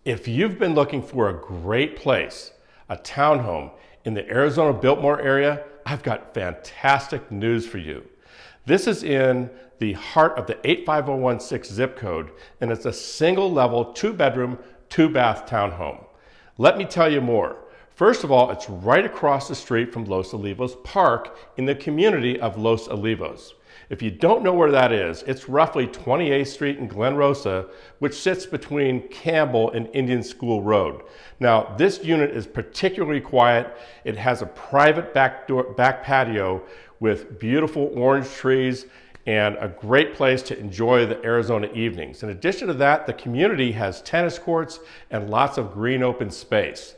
If you've been looking for a great place, a townhome in the Arizona Biltmore area, I've got fantastic news for you. This is in the heart of the 85016 zip code, and it's a single level, 2-bedroom, 2-bath townhome. Let me tell you more. First of all, it's right across the street from Los Olivos Park in the community of Los Olivos. If you don't know where that is, it's roughly 28th Street in Glen Rosa, which sits between Campbell and Indian School Road. Now, this unit is particularly quiet. It has a private back patio with beautiful orange trees and a great place to enjoy the Arizona evenings. In addition to that, the community has tennis courts and lots of green open space.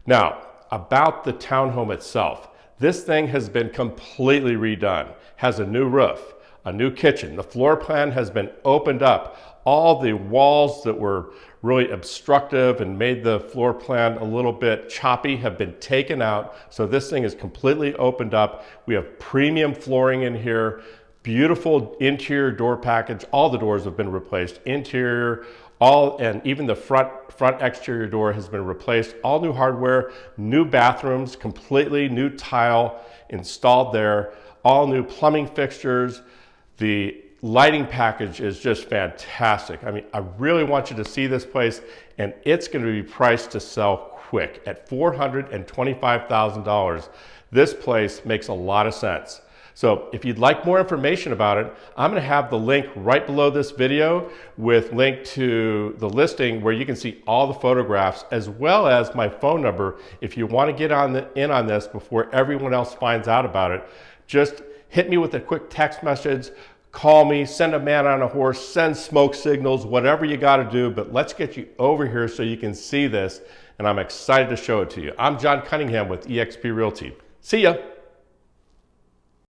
Now, about the townhome itself, this thing has been completely redone, has a new roof, a new kitchen. The floor plan has been opened up. All the walls that were really obstructive and made the floor plan a little bit choppy have been taken out. So this thing is completely opened up. We have premium flooring in here, beautiful interior door package. All the doors have been replaced, interior, and even the front exterior door has been replaced. All new hardware, new bathrooms, completely new tile installed there, all new plumbing fixtures. The lighting package is just fantastic. I mean, I really want you to see this place, and it's going to be priced to sell quick at $425,000. This place makes a lot of sense. So if you'd like more information about it, I'm going to have the link right below this video with link to the listing where you can see all the photographs as well as my phone number. If you want to get in on this before everyone else finds out about it, just hit me with a quick text message, call me, send a man on a horse, send smoke signals, whatever you got to do, but let's get you over here so you can see this, and I'm excited to show it to you. I'm John Cunningham with eXp Realty. See ya.